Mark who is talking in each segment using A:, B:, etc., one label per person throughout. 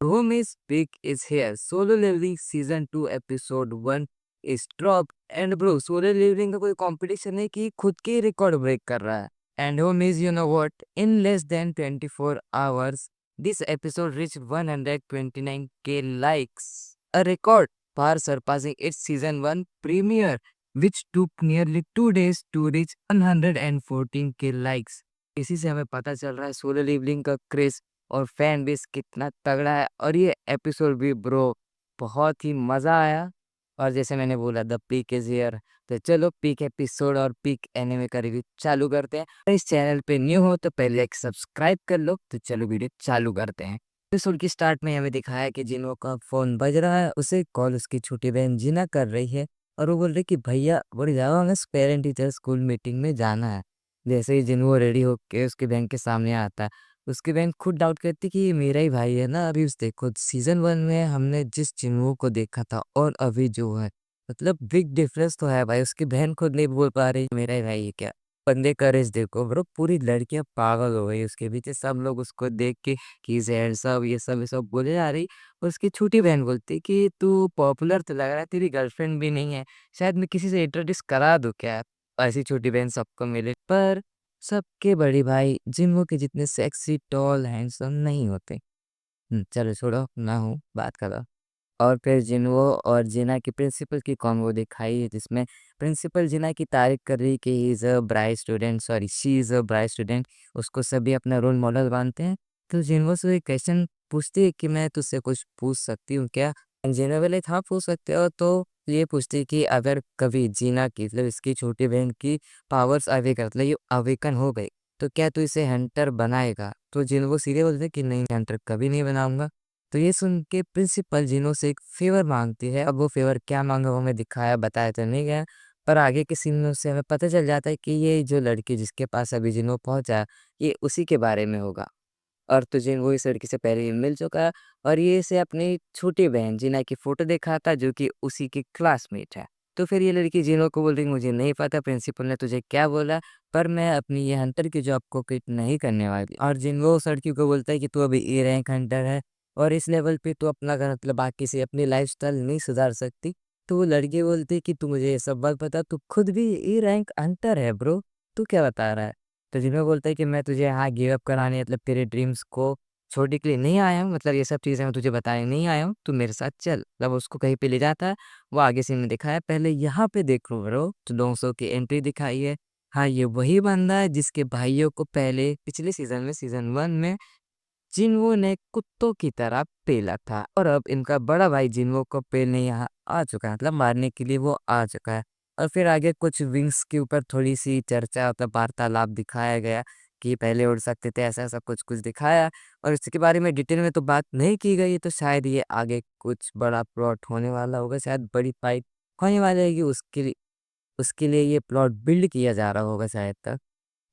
A: Romi's Peak is here. Solo Leveling Season 2 Episode 1 is dropped. And bro, Solo Leveling का कोई competition नहीं कि खुद के रिकॉर्ड ब्रेक कर रहा है. And homies, you know what? In less than 24 hours, this episode reached 129k likes. A record far surpassing its Season 1 premiere, which took nearly 2 days to reach 114k likes. इसी से हमें पता चल रहा है सोलो लेवलिंग का craze और fan base कितना तगड़ा है। और ये एपिसोड भी ब्रो बहुत ही मज़ा आया। और जैसे मैंने बोला द पीक इज़ हियर, तो चलो पीक एपिसोड और पीक एनिमे का रिव्यू चालू करते हैं। अगर इस चैनल पे न्यू हो तो पहले एक सब्सक्राइब कर लो। तो चलो वीडियो चालू करते हैं। एपिसोड की स्टार्ट में हमें दिखाया है कि जिनो का फ़ोन बज रहा है, उसे कॉल उसकी छोटी बहन जिना कर रही है और वो बोल रही कि भैया बोल जाओ, हमें पेरेंट टीचर स्कूल मीटिंग में जाना है। जैसे ही जिन वो रेडी होके उसकी बहन के सामने आता है, उसकी बहन खुद डाउट करती कि ये मेरा ही भाई है ना। अभी उस देखो सीज़न 1 में हमने जिस चिन्हों को देखा था और अभी जो है, मतलब बिग डिफरेंस तो है भाई। उसकी बहन खुद नहीं बोल पा रही मेरा ही भाई है क्या। बंदे का रेस देखो ब्रो, पूरी लड़कियां पागल हो गई उसके पीछे। सब लोग उसको देख के कि इज हैंडसम, ये सब बोले जा रही। और उसकी छोटी बहन बोलती कि तू पॉपुलर तो लग रहा है, तेरी गर्लफ्रेंड भी नहीं है, शायद मैं किसी से इंट्रोड्यूस करा दूं क्या। ऐसी छोटी बहन सबको मिले, पर सबके बड़े भाई जिन्हों के जितने सेक्सी, टॉल, हैंडसम नहीं होते। चलो छोड़ो, ना हूँ बात करो। और फिर जिन्हो और जिना की प्रिंसिपल की कॉन्वो दिखाई, जिसमें प्रिंसिपल जिना की तारीफ कर रही कि ही is a bright student, sorry she is a bright student. उसको सभी अपना रोल मॉडल मानते हैं। तो जिन्हो से एक क्वेश्चन पूछती है कि मैं तुझसे कुछ पूछ सकती हूँ क्या। जिन्हो बोले हाँ पूछ सकते हो। तो ये पूछती है कि अगर कभी जीना की मतलब इसकी छोटी बहन की पावर्स अवेकन मतलब ये अवेकन हो गई, तो क्या तू इसे हंटर बनाएगा। तो जिन्हो सीधे बोलते हैं कि नहीं, हंटर कभी नहीं बनाऊंगा। तो ये सुन के प्रिंसिपल जिनों से एक फेवर मांगती है। अब वो फेवर क्या मांगा वो हमें दिखाया बताया तो नहीं गया, पर आगे के सीनों से हमें पता चल जाता है कि ये जो लड़की जिसके पास अभी जिनो पहुंचा, ये उसी के बारे में होगा। और तो जिन वो इस लड़की से पहले ही मिल चुका है। और ये इसे अपनी छोटी बहन जिना की फोटो देखा था, जो कि उसी की क्लासमेट है। तो फिर ये लड़की जिनो को बोल रही मुझे नहीं पता प्रिंसिपल ने तुझे क्या बोला, पर मैं अपनी ये हंटर की जॉब को क्विट नहीं करने वाली। और जिन वो उस लड़की को बोलता है कि तू अभी ए रैंक हंटर है और इस लेवल पे तू अपना मतलब बाकी से अपनी लाइफस्टाइल नहीं सुधार सकती। तो वो लड़की बोलती है कि तू मुझे ये सब बात पता, तू खुद भी ए रैंक हंटर है ब्रो, तू क्या बता रहा है। तो जिन्हों बोलता है कि मैं तुझे यहाँ गिव अप कराने मतलब तेरे ड्रीम्स को छोड़ने के लिए नहीं आया हूँ, मतलब ये सब चीज़ें मैं तुझे बताने नहीं आया हूँ, तू मेरे साथ चल। मतलब उसको कहीं पे ले जाता है। वो आगे सीन में दिखाया है। पहले यहाँ पे देखो ब्रो, तो 200 की एंट्री दिखाई है। हाँ, ये वही बंदा है जिसके भाइयों को पहले पिछले सीजन में सीजन 1 में जिन्हों ने कुत्तों की तरह पेला था। और अब इनका बड़ा भाई जिन्हों को पेलने यहाँ आ चुका है, मतलब मारने के लिए वो आ चुका है। और फिर आगे कुछ विंग्स के ऊपर थोड़ी सी चर्चा मतलब वार्तालाप दिखाया गया कि पहले उड़ सकते थे, ऐसा ऐसा कुछ कुछ दिखाया। और इसके बारे में डिटेल में तो बात नहीं की गई, तो शायद ये आगे कुछ बड़ा प्लॉट होने वाला होगा, शायद बड़ी फाइट होने वाली है कि उसके लिए ये प्लॉट बिल्ड किया जा रहा होगा शायद तक।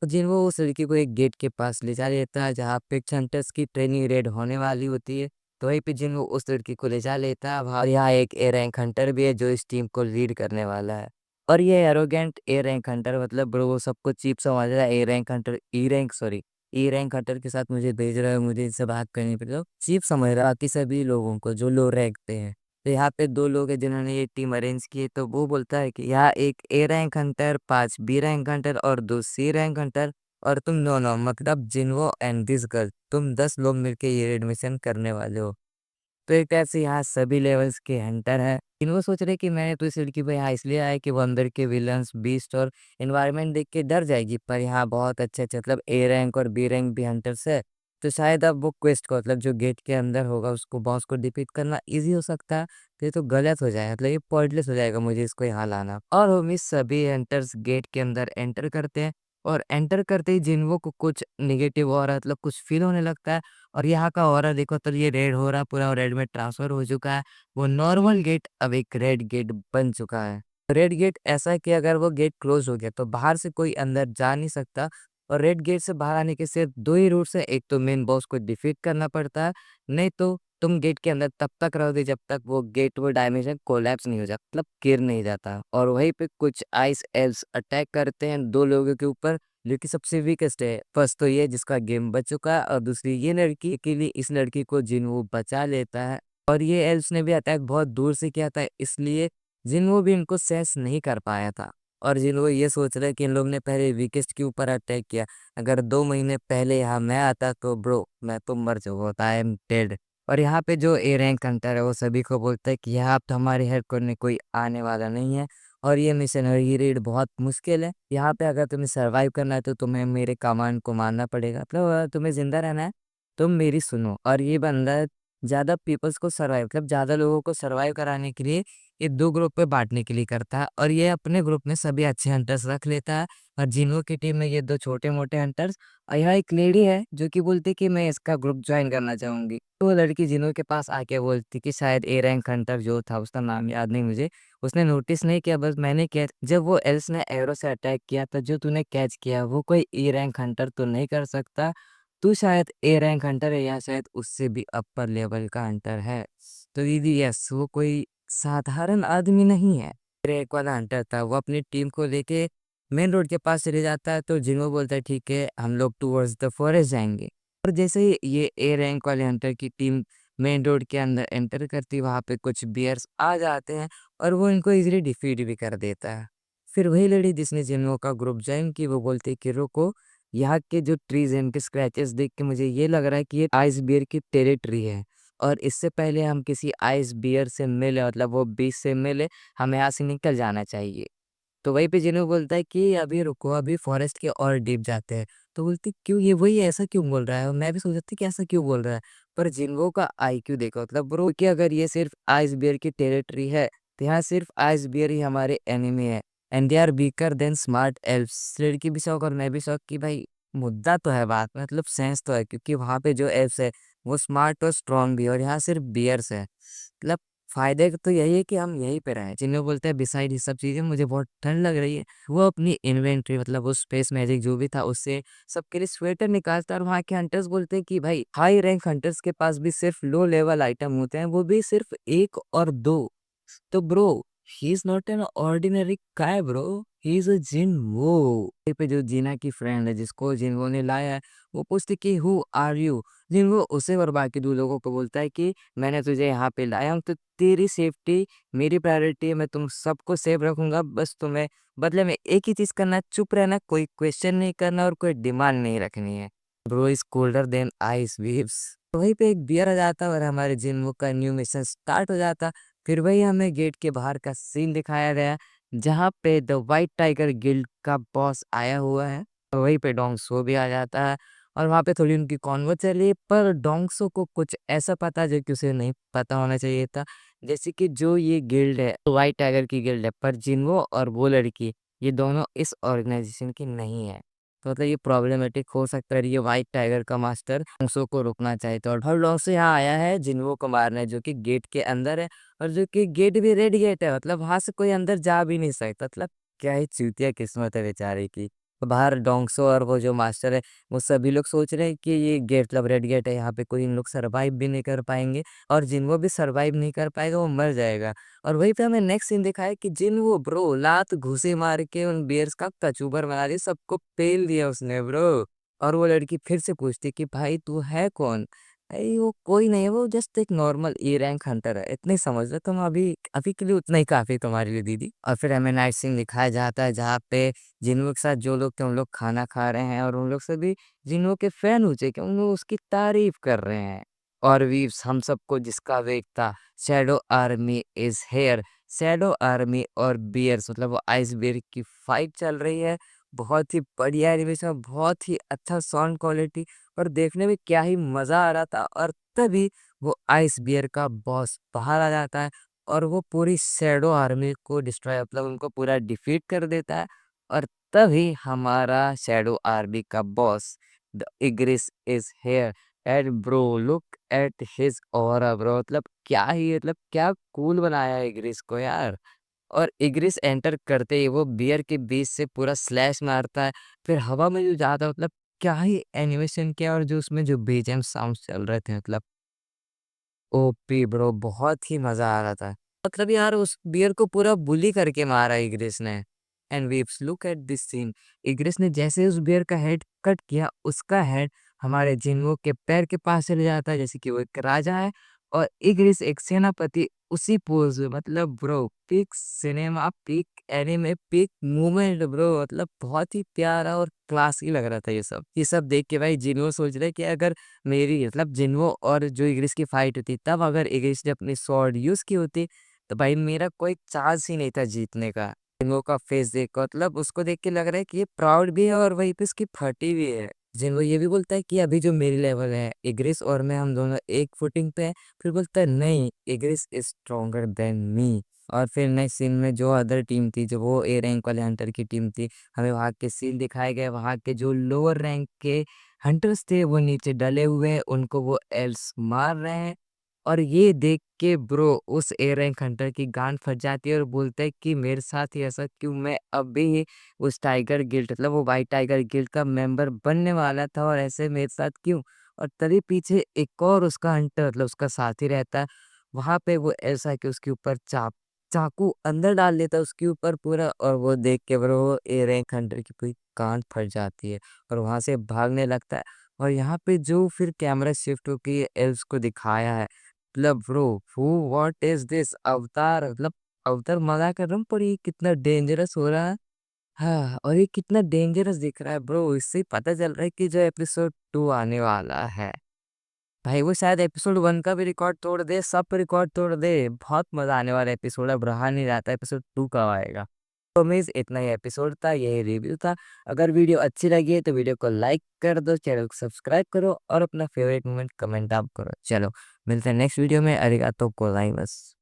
A: तो जिन वो उस लड़की को एक गेट के पास ले जा लेता है जहाँ पे हंटर्स की ट्रेनिंग रेड होने वाली होती है। तो वहीं पे जिन वो उस लड़की को ले जा लेता है। और यहाँ एक ए रैंक हंटर भी है जो इस टीम को लीड करने वाला है। और ये एरोगेंट ए रैंक हंटर मतलब ब्रो वो सबको चीप समझ रहा है। ए rank Hunter E rank sorry E rank Hunter के साथ मुझे भेज रहा है, मुझे इनसे बात करनी पड़ेगा, चीप समझ रहा है बाकी सभी लोगों को जो लो रैंक पे हैं। तो यहाँ पे 2 लोग हैं जिन्होंने ये टीम अरेंज की है। तो वो बोलता है कि यहाँ एक A rank hunter, 5 B rank hunter और 2 सी रैंक हंटर और तुम दोनों मतलब जिन्हो एंड दिस गर्ल, तुम 10 लोग मिलके ये एडमिशन करने वाले हो। तो एक टाइप से यहाँ सभी लेवल्स के हंटर हैं। इनको सोच रहे कि मैंने तो इस लड़की को यहाँ इसलिए आया कि वो अंदर के विलन्स, बीस्ट और एनवायरनमेंट देख के डर जाएगी। पर यहाँ बहुत अच्छे अच्छे मतलब ए रैंक और बी रैंक भी हंटर्स है। तो शायद अब वो क्वेस्ट को मतलब जो गेट के अंदर होगा उसको बॉस को डिफीट करना इजी हो सकता है। तो ये तो गलत हो जाएगा, मतलब ये पॉइंटलेस हो जाएगा मुझे इसको यहाँ लाना। और वो मिस सभी हंटर्स गेट के अंदर एंटर करते हैं। और एंटर करते ही जिन्हों को कुछ नेगेटिव और मतलब कुछ फील होने लगता है। और यहाँ का ऑरा देखो तो ये रेड हो रहा, पूरा रेड में ट्रांसफर हो चुका है। वो नॉर्मल गेट अब एक रेड गेट बन चुका है। रेड गेट ऐसा है कि अगर वो गेट क्लोज हो गया तो बाहर से कोई अंदर जा नहीं सकता। और रेड गेट से बाहर आने के सिर्फ 2 ही रूट्स है, एक तो मेन बॉस को डिफीट करना पड़ता है, नहीं तो तुम गेट के अंदर तब तक रहोगे जब तक वो गेट वो डायमेंशन कोलैप्स नहीं हो जाता, मतलब गिर नहीं जाता। और वहीं पे कुछ आइस एल्व्स अटैक करते हैं 2 लोगों के ऊपर, जो कि सबसे वीकेस्ट है। फर्स्ट तो ये जिसका गेम बच चुका है, और दूसरी ये लड़की, अकेली इस लड़की को जिन्हों बचा लेता है। और ये एल्स ने भी अटैक बहुत दूर से किया था, इसलिए जिन्हों भी इनको सेंस नहीं कर पाया था। और जिन्हों ये सोच रहे कि इन लोग ने पहले वीकेस्ट के ऊपर अटैक किया, अगर 2 महीने पहले यहाँ मैं आता तो ब्रो मैं तो मर जाऊँ, आई एम डेड। और यहाँ पे जो ए रैंक हंटर है वो सभी को बोलता है कि यहाँ पे हमारी हेल्प करने कोई आने वाला नहीं है, और ये मिशनरी रेड बहुत मुश्किल है। यहाँ पे अगर तुम्हें सरवाइव करना है तो तुम्हें मेरे कमांड को मानना पड़ेगा, मतलब अगर तुम्हें जिंदा रहना है तुम मेरी सुनो। और ये बंदा ज़्यादा पीपल्स को सर्वाइव, मतलब ज़्यादा लोगों को सर्वाइव कराने के लिए ये 2 ग्रुप पे बाँटने के लिए करता है, और ये अपने ग्रुप में सभी अच्छे हंटर्स रख लेता है, और जिन्हों की टीम में ये 2 छोटे-मोटे हंटर्स। और यहाँ एक लेडी है जो कि बोलती है कि मैं इसका ग्रुप जॉइन करना चाहूँगी। तो वो लड़की जिन्हों के पास आके बोलती कि शायद ए रैंक हंटर जो था, उसका नाम याद नहीं मुझे, उसने नोटिस नहीं किया, बस मैंने किया। जब वो एल्स ने एरो से अटैक किया था, जो तूने कैच किया वो कोई ए रैंक हंटर तो नहीं कर सकता। तू शायद ए रैंक हंटर है, या शायद उससे भी अपर लेवल का हंटर है। तो दीदी यस, वो कोई साधारण आदमी नहीं है। रैंक वाला हंटर था, वो अपनी टीम को लेके मेन रोड के पास चले जाता है, तो जिन्हों बोलता है ठीक है हम लोग टूवर्ड्स द फॉरेस्ट जाएंगे। और जैसे ही ये ए रैंक वाले हंटर की टीम मेन रोड के अंदर एंटर करती, वहाँ पे कुछ बियर्स आ जाते हैं, और वो इनको इजीली डिफीट भी कर देता है। फिर वही लड़ी जिसने जिन्हों का ग्रुप ज्वाइन की, वो बोलती है कि रुको, यहाँ के जो ट्रीज हैं इनके स्क्रैचेस देख के मुझे ये लग रहा है कि ये आइस बियर की टेरिटरी है, और इससे पहले हम किसी आइस बियर से मिले, मतलब वो बीच से मिले, हमें यहाँ से निकल जाना चाहिए। तो वहीं पे जिन्हों बोलता है कि अभी रुको, अभी फॉरेस्ट के और डीप जाते हैं। तो बोलती क्यों, ये वही ऐसा क्यों बोल रहा है, और मैं भी सोच रहा था कि ऐसा क्यों बोल रहा है। पर जिन्हों का आईक्यू देखो, मतलब ब्रो कि अगर ये सिर्फ आइस बियर की टेरिटरी है, तो यहाँ सिर्फ आइस बियर ही हमारे एनिमी है, and they are weaker than smart elves. लड़की भी शौक और मैं भी शौक कि भाई मुद्दा तो है बात में, मतलब सेंस तो है, क्योंकि वहाँ पे जो एल्व्स है वो स्मार्ट और स्ट्रांग भी है, और यहाँ सिर्फ बियर्स है। मतलब फ़ायदे तो यही है कि हम यहीं पे रहें। जिन्हें बोलते हैं बिसाइड ये सब चीज़ें मुझे बहुत ठंड लग रही है। वो अपनी इन्वेंटरी, मतलब वो स्पेस मैजिक जो भी था उससे सबके लिए स्वेटर निकालता है, और वहाँ के हंटर्स बोलते हैं कि भाई हाई रैंक हंटर्स के पास भी सिर्फ लो लेवल आइटम होते हैं, वो भी सिर्फ 1 और 2। तो bro he is not an ordinary guy bro, he is a Jinwoo. वहीं पे जो जीना की फ्रेंड है जिसको जिन्हो ने लाया है, वो पूछती कि हू आर यू? जिन्हो उसे और बाकी 2 लोगों को बोलता है कि मैंने तुझे यहाँ पे लाया हूँ, तो तेरी सेफ्टी मेरी प्रायोरिटी है, मैं तुम सबको सेफ रखूँगा, बस तुम्हें बदले में एक ही चीज़ करना है, चुप रहना, कोई क्वेश्चन नहीं करना और कोई डिमांड नहीं रखनी है। Bro is colder than ice waves. वहीं पे एक बियर आ जाता और हमारे जिन्हो का न्यू मिशन स्टार्ट हो जाता। फिर वही हमें गेट के बाहर का सीन दिखाया गया, जहाँ पे द व्हाइट टाइगर गिल्ड का बॉस आया हुआ है। वहीं पे डोंगसो भी आ जाता है, और वहाँ पे थोड़ी उनकी कॉन्वो चली, पर डोंगसो को कुछ ऐसा पता जो कि उसे नहीं पता होना चाहिए था। जैसे कि जो ये गिल्ड है, व्हाइट टाइगर की गिल्ड है, पर जिन्हो और वो लड़की, ये दोनों इस ऑर्गेनाइजेशन की नहीं है। तो मतलब ये प्रॉब्लमेटिक हो सकता है, ये व्हाइट टाइगर का मास्टर डोंगसो को रोकना चाहे तो। और डोंगसो यहाँ आया है जिन्हो को मारने, जो कि गेट के अंदर है, और जो कि गेट भी रेड गेट है, मतलब वहां से कोई अंदर जा भी नहीं सकता। मतलब क्या ही चूतिया किस्मत है बेचारे की। तो बाहर डोंगसो और वो जो मास्टर है, वो सभी लोग सोच रहे हैं कि ये गेट मतलब रेड गेट है, यहाँ पे कोई इन लोग सरवाइव भी नहीं कर पाएंगे, और जिन्हो भी सरवाइव नहीं कर पाएगा वो मर जाएगा। और वहीं पे हमें नेक्स्ट सीन दिखाया कि जिन्हो ब्रो लात घुसे मार के उन बियर्स का कचूबर बना दिया, सबको पेल दिया उसने ब्रो। और वो लड़की फिर से पूछती कि भाई तू है कौन? भाई वो कोई नहीं है, वो जस्ट एक नॉर्मल ए रैंक हंटर है, इतने ही समझ लो तुम। अभी अभी के लिए उतना ही काफी है तुम्हारे लिए दीदी। और फिर हमें नाइट सीन दिखाया जाता है, जहाँ पे जिन लोग के साथ जो लोग थे उन लोग खाना खा रहे हैं, और उन लोग से भी जिन लोग के फैन हो चुके हैं, उन लोग उसकी तारीफ कर रहे हैं। और वीव्स हम सबको जिसका वेट था, shadow army is here. Shadow army और बियर्स, मतलब वो आइस बियर की फाइट चल रही है। बहुत ही बढ़िया एनिमेशन, बहुत ही अच्छा साउंड क्वालिटी, और देखने में क्या ही मज़ा आ रहा था। और तभी वो आइस बियर का बॉस बाहर आ जाता है, और वो पूरी शैडो आर्मी को डिस्ट्रॉय, मतलब उनको पूरा डिफीट कर देता है। और तभी हमारा शैडो आर्मी का boss the Igris is here. And bro look at his aura bro, मतलब क्या ही, मतलब क्या कूल बनाया है इग्रिस को यार। और इग्रिस एंटर करते ही वो बियर के बीच से पूरा स्लैश मारता है, फिर हवा में जो जाता है, मतलब क्या ही एनिमेशन किया, और जो उसमें जो बीजीएम साउंड्स चल रहे थे, मतलब ओपी ब्रो, बहुत ही मजा आ रहा था। मतलब यार उस बियर को पूरा बुली करके मारा इग्रिस ने। And waves look at this scene. Igris ने जैसे उस बियर का हेड कट किया, उसका हेड हमारे जिन्हो के पैर के पास चले जाता है, जैसे कि वो एक राजा है और इग्रिस एक सेनापति उसी पोज में। मतलब bro peak cinema, peak anime, peak movement bro. मतलब बहुत ही प्यारा और क्लासी लग रहा था ये सब देख के भाई जिन्हो सोच रहे कि अगर मेरी मतलब जिन्हो और जो इग्रिस की फाइट होती तब अगर इग्रिस ने अपनी स्वॉर्ड यूज की होती तो भाई मेरा कोई चांस ही नहीं था जीतने का। जिन्हो का फेस देख कर मतलब उसको देख के लग रहा है कि ये प्राउड भी है और वहीं पे इसकी फटी भी है। जिन्हो ये भी बोलता है कि अभी जो मेरी लेवल है इग्रिस और मैं, हम दोनों एक फुटिंग पे हैं। फिर बोलता है नहीं, इग्रिस इज स्ट्रोंगर देन मी। और फिर नेक्स्ट सीन में जो अदर टीम थी, जो वो ए रैंक वाले हंटर की टीम थी, हमें वहाँ के सीन दिखाए गए। वहाँ के जो लोअर रैंक के हंटर्स थे वो नीचे डले हुए हैं, उनको वो एल्स मार रहे हैं। और ये देख के ब्रो उस ए रैंक हंटर की गांड फट जाती है और बोलता है कि मेरे साथ ही ऐसा क्यों, मैं अभी ही उस टाइगर गिल्ड मतलब वो वाइट टाइगर गिल्ड का मेंबर बनने वाला था और ऐसे मेरे साथ क्यों। और तभी पीछे एक और उसका हंटर मतलब उसका साथी रहता है। वहां पे वो ऐसा है कि उसके ऊपर चाकू अंदर डाल देता है उसके ऊपर पूरा, और वो देख के ब्रो ए रैंक हंटर की पूरी गांड फट जाती है और वहां से भागने लगता है। और यहाँ पे जो फिर कैमरा शिफ्ट होके एल्स को दिखाया है, मतलब bro who what is this अवतार। मतलब अवतार मजा कर रहा हूँ पर ये कितना डेंजरस हो रहा है। हाँ, और ये कितना डेंजरस दिख रहा है ब्रो, इससे ही पता चल रहा है कि जो एपिसोड 2 आने वाला है भाई वो शायद एपिसोड 1 का भी रिकॉर्ड तोड़ दे, सब रिकॉर्ड तोड़ दे। बहुत मजा आने वाला एपिसोड, अब रहा नहीं जाता एपिसोड 2 कब आएगा। तो मीन्स इतना ही एपिसोड था, यही रिव्यू था। अगर वीडियो अच्छी लगी है तो वीडियो को लाइक कर दो, चैनल को सब्सक्राइब करो और अपना फेवरेट मोमेंट कमेंट आप करो। चलो मिलते हैं नेक्स्ट वीडियो में। अरिगातो गोजाइमास।